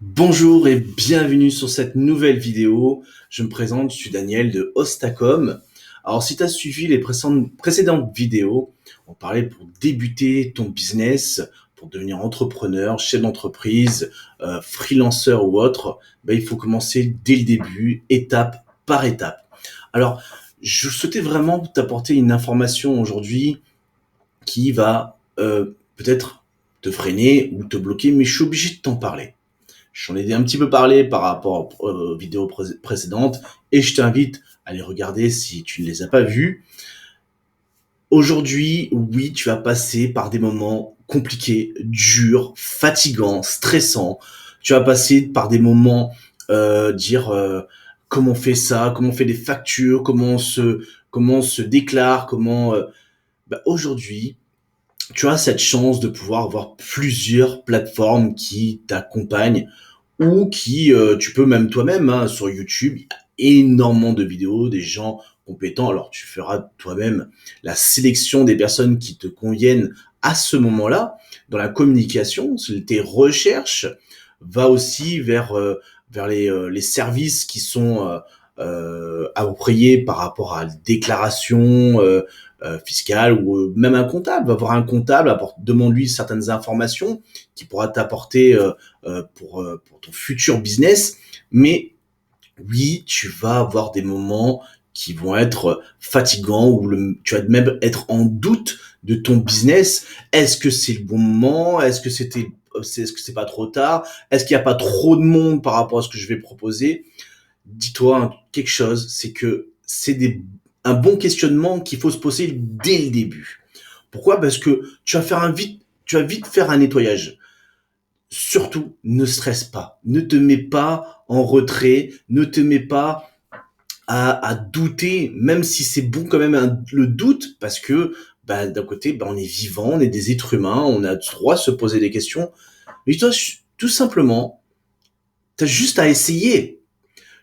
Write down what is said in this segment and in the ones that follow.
Bonjour et bienvenue sur cette nouvelle vidéo. Je me présente, je suis Daniel de Hostacom. Alors si tu as suivi les précédentes vidéos, on parlait pour débuter ton business, pour devenir entrepreneur, chef d'entreprise, freelanceur ou autre, il faut commencer dès le début, étape par étape. Alors, je souhaitais vraiment t'apporter une information aujourd'hui qui va peut-être te freiner ou te bloquer, mais je suis obligé de t'en parler. J'en ai un petit peu parlé par rapport aux vidéos précédentes et je t'invite à les regarder si tu ne les as pas vues. Aujourd'hui, oui, tu vas passer par des moments compliqués, durs, fatigants, stressants. Tu vas passer par des moments comment on fait ça, comment on fait des factures, comment on se déclare, aujourd'hui, tu as cette chance de pouvoir avoir plusieurs plateformes qui t'accompagnent ou tu peux même toi-même, hein, sur YouTube, il y a énormément de vidéos, des gens compétents. Alors tu feras toi-même la sélection des personnes qui te conviennent à ce moment-là. Dans la communication, tes recherches va aussi vers les services qui sont appropriés par rapport à la déclaration fiscale ou même un comptable. Va voir un comptable, demande-lui certaines informations qui pourra t'apporter pour ton futur business. Mais oui, tu vas avoir des moments qui vont être fatigants ou tu vas même être en doute de ton business. Est-ce que c'est le bon moment? Est-ce que c'est pas trop tard? Est-ce qu'il n'y a pas trop de monde par rapport à ce que je vais proposer? Dis-toi quelque chose, c'est que un bon questionnement qu'il faut se poser dès le début. Pourquoi? Parce que tu vas vite faire un nettoyage. Surtout, ne stresse pas. Ne te mets pas en retrait. Ne te mets pas à douter, même si c'est bon quand même le doute, parce que d'un côté, on est vivant, on est des êtres humains, on a le droit de se poser des questions. Mais toi, tout simplement, tu as juste à essayer.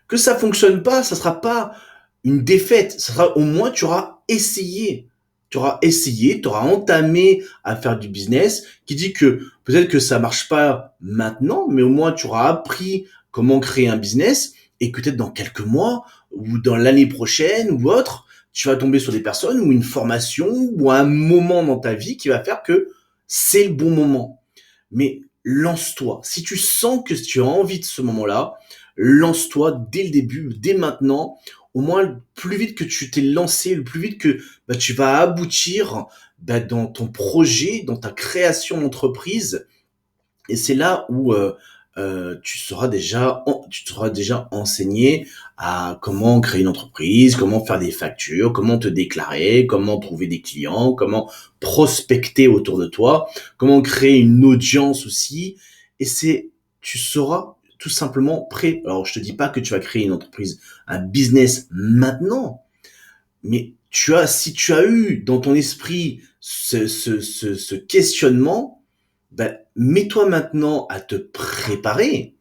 Que ça fonctionne pas, ça sera pas une défaite. Ça sera, au moins, tu auras essayé. Tu auras essayé, tu auras entamé à faire du business, qui dit que peut-être que ça marche pas maintenant, mais au moins tu auras appris comment créer un business et que peut-être dans quelques mois ou dans l'année prochaine ou autre, tu vas tomber sur des personnes ou une formation ou un moment dans ta vie qui va faire que c'est le bon moment. Mais lance-toi. Si tu sens que tu as envie de ce moment-là, lance-toi dès le début, dès maintenant. Au moins, le plus vite que tu t'es lancé, le plus vite que tu vas aboutir dans ton projet, dans ta création d'entreprise. Et c'est là où tu seras déjà enseigné à comment créer une entreprise, comment faire des factures, comment te déclarer, comment trouver des clients, comment prospecter autour de toi, comment créer une audience aussi. Et tu seras tout simplement prêt. Alors, je te dis pas que tu vas créer une entreprise, un business maintenant, mais si tu as eu dans ton esprit ce questionnement, mets-toi maintenant à te préparer.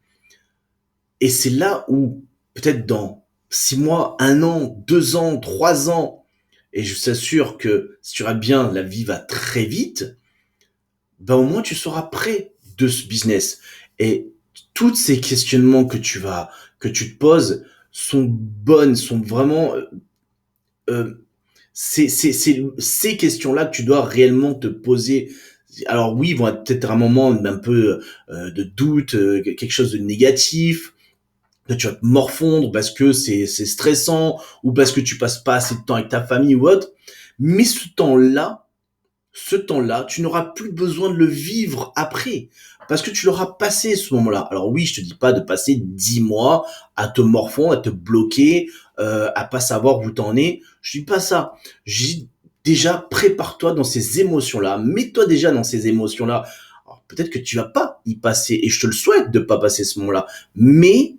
Et c'est là où, peut-être dans 6 mois, 1 an, 2 ans, 3 ans, et je t'assure que si tu vas bien, la vie va très vite, au moins tu seras prêt de ce business. Et tous ces questionnements que tu te poses sont bonnes, sont vraiment, euh, c'est ces questions-là que tu dois réellement te poser. Alors oui, ils vont être peut-être un moment un peu de doute, quelque chose de négatif, que tu vas te morfondre parce que c'est stressant ou parce que tu passes pas assez de temps avec ta famille ou autre. Mais ce temps-là, tu n'auras plus besoin de le vivre après. Parce que tu l'auras passé ce moment-là. Alors oui, je te dis pas de passer 10 mois à te morfondre, à te bloquer, à pas savoir où t'en es. Je dis pas ça. Je dis déjà, prépare-toi dans ces émotions-là. Mets-toi déjà dans ces émotions-là. Alors, peut-être que tu vas pas y passer, et je te le souhaite de pas passer ce moment-là. Mais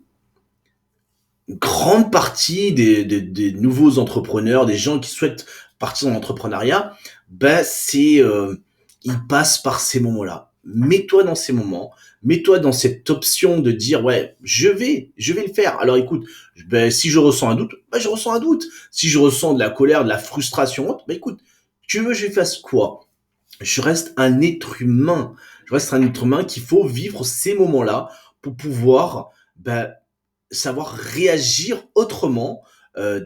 une grande partie des nouveaux entrepreneurs, des gens qui souhaitent partir dans l'entrepreneuriat, ils passent par ces moments-là. Mets-toi dans ces moments, mets-toi dans cette option de dire ouais, je vais le faire. Alors écoute, si je ressens un doute, je ressens un doute. Si je ressens de la colère, de la frustration, écoute, tu veux que je fasse quoi? Je reste un être humain. Je reste un être humain qu'il faut vivre ces moments-là pour pouvoir, bah, savoir réagir autrement,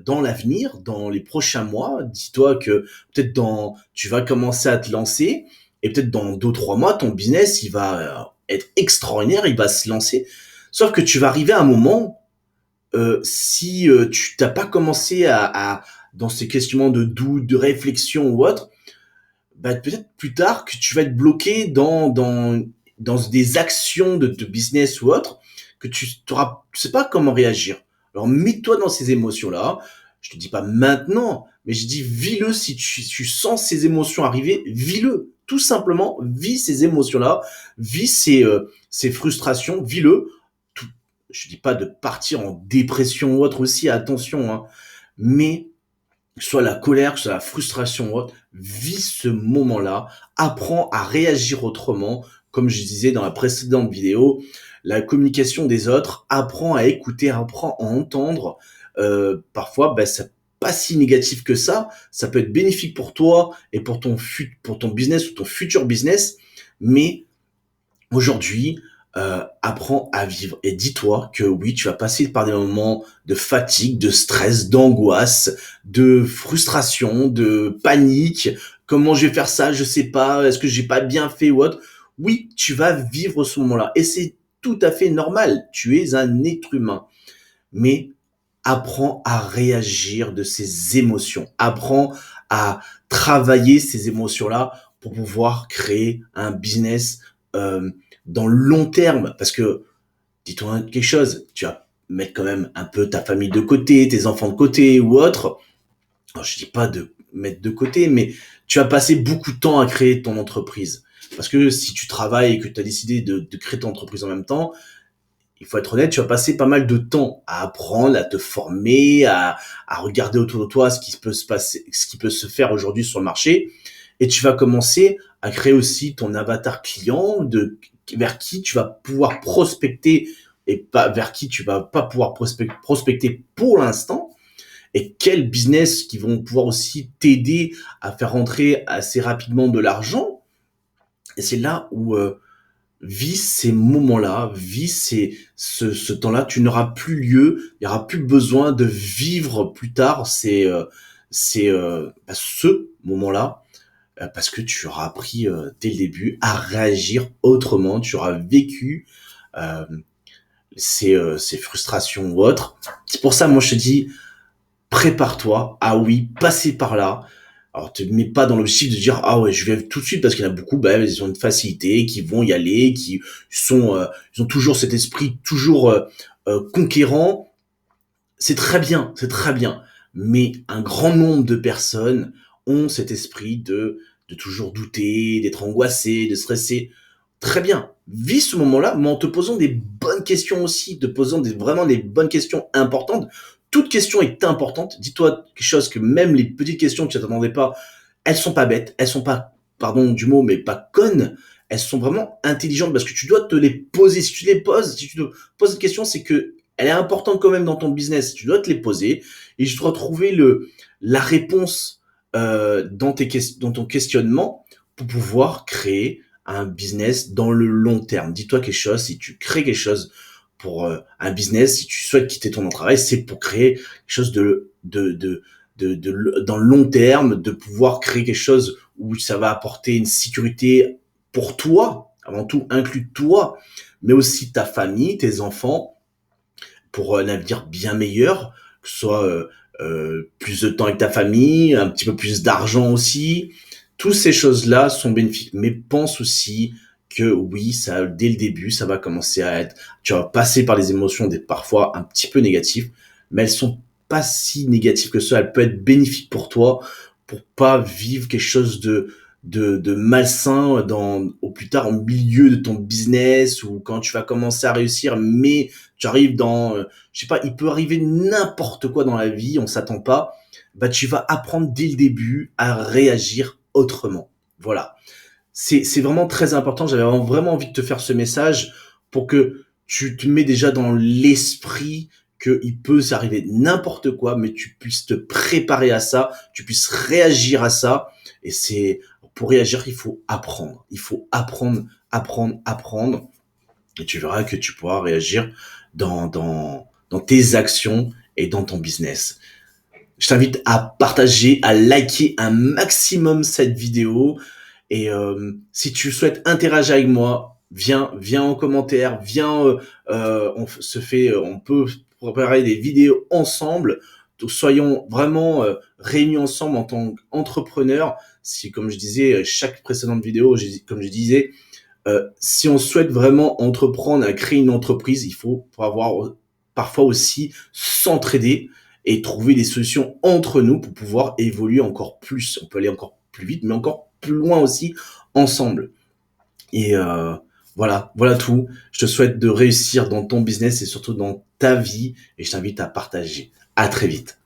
dans l'avenir, dans les prochains mois. Dis-toi que peut-être tu vas commencer à te lancer et peut-être dans 2 ou 3 mois, ton business, il va, être extraordinaire, il va se lancer. Sauf que tu vas arriver à un moment, si, tu t'as pas commencé à dans ces questionnements de doute, de réflexion ou autre, bah, peut-être plus tard que tu vas être bloqué dans des actions de business ou autre, que tu sais pas comment réagir. Alors, mets-toi dans ces émotions-là. Je te dis pas maintenant, mais je dis vis-le si tu sens ces émotions arriver, vis-le. Tout simplement, vis ces émotions-là, vis ces frustrations, vis-le. Tout, je dis pas de partir en dépression ou autre aussi, attention, hein, mais que ce soit la colère, que ce soit la frustration ou autre, vis ce moment-là, apprends à réagir autrement. Comme je disais dans la précédente vidéo, la communication des autres, apprends à écouter, apprends à entendre. Parfois, ben, c'est pas si négatif que ça peut être bénéfique pour toi et pour ton business ou ton futur business, mais aujourd'hui, apprends à vivre et dis-toi que oui, tu vas passer par des moments de fatigue, de stress, d'angoisse, de frustration, de panique. Comment je vais faire ça? Je sais pas. Est-ce que j'ai pas bien fait ou autre? Oui, tu vas vivre ce moment-là et c'est tout à fait normal. Tu es un être humain, mais apprends à réagir de ces émotions. Apprends à travailler ces émotions-là pour pouvoir créer un business, euh, dans le long terme. Parce que, dis-toi quelque chose, tu vas mettre quand même un peu ta famille de côté, tes enfants de côté ou autre. Alors, je dis pas de mettre de côté, mais tu vas passer beaucoup de temps à créer ton entreprise. Parce que si tu travailles et que tu as décidé de créer ton entreprise en même temps, il faut être honnête, tu vas passer pas mal de temps à apprendre, à te former, à regarder autour de toi ce qui peut se passer, ce qui peut se faire aujourd'hui sur le marché. Et tu vas commencer à créer aussi ton avatar client vers qui tu vas pouvoir prospecter et pas vers qui tu vas pas pouvoir prospecter pour l'instant et quels business qui vont pouvoir aussi t'aider à faire rentrer assez rapidement de l'argent. Et c'est là où, vis ces moments-là, ce temps-là, tu n'auras plus lieu, il n'y aura plus besoin de vivre plus tard ce moment-là, parce que tu auras appris dès le début à réagir autrement, tu auras vécu euh, ces frustrations ou autres. C'est pour ça, moi, je te dis, prépare-toi à oui, passer par là. Alors, te mets pas dans l'objectif de dire, ah ouais, je vais tout de suite parce qu'il y en a beaucoup, bah, ils ont une facilité, qui vont y aller, ils ont toujours cet esprit toujours conquérant. C'est très bien, c'est très bien. Mais un grand nombre de personnes ont cet esprit de toujours douter, d'être angoissé, de stresser. Très bien. Vis ce moment-là, mais en te posant des bonnes questions aussi, te posant vraiment des bonnes questions importantes. Toute question est importante. Dis-toi quelque chose que même les petites questions que tu t'attendais pas, elles sont pas bêtes, elles sont pas, pardon du mot, mais pas connes. Elles sont vraiment intelligentes parce que tu dois te les poser. Si tu les poses, si tu te poses cette question, c'est que elle est importante quand même dans ton business. Tu dois te les poser et tu dois trouver la réponse dans ton questionnement pour pouvoir créer un business dans le long terme. Dis-toi quelque chose, si tu crées quelque chose pour un business, si tu souhaites quitter ton travail, c'est pour créer quelque chose dans le long terme, de pouvoir créer quelque chose où ça va apporter une sécurité pour toi, avant tout inclut toi, mais aussi ta famille, tes enfants, pour un avenir bien meilleur, que ce soit plus de temps avec ta famille, un petit peu plus d'argent aussi. Toutes ces choses-là sont bénéfiques, mais pense aussi que oui, ça, dès le début, ça va commencer à être, tu vas passer par les émotions des parfois un petit peu négatives, mais elles sont pas si négatives que ça. Elles peuvent être bénéfiques pour toi, pour pas vivre quelque chose de malsain au plus tard au milieu de ton business ou quand tu vas commencer à réussir, mais tu arrives je sais pas, il peut arriver n'importe quoi dans la vie, on s'attend pas, bah tu vas apprendre dès le début à réagir autrement. Voilà. C'est vraiment très important. J'avais vraiment envie de te faire ce message pour que tu te mets déjà dans l'esprit qu'il peut s'arriver n'importe quoi, mais tu puisses te préparer à ça, tu puisses réagir à ça. Et pour réagir, il faut apprendre. Il faut apprendre, apprendre, apprendre. et tu verras que tu pourras réagir dans tes actions et dans ton business. Je t'invite à partager, à liker un maximum cette vidéo. Et si tu souhaites interagir avec moi, viens en commentaire, on peut préparer des vidéos ensemble. Donc, soyons vraiment réunis ensemble en tant qu'entrepreneurs. Si, comme je disais, chaque précédente vidéo, comme je disais, si on souhaite vraiment entreprendre à créer une entreprise, il faut avoir parfois aussi s'entraider et trouver des solutions entre nous pour pouvoir évoluer encore plus. On peut aller encore plus vite, mais encore plus loin aussi ensemble. Et voilà tout. Je te souhaite de réussir dans ton business et surtout dans ta vie et je t'invite à partager. À très vite.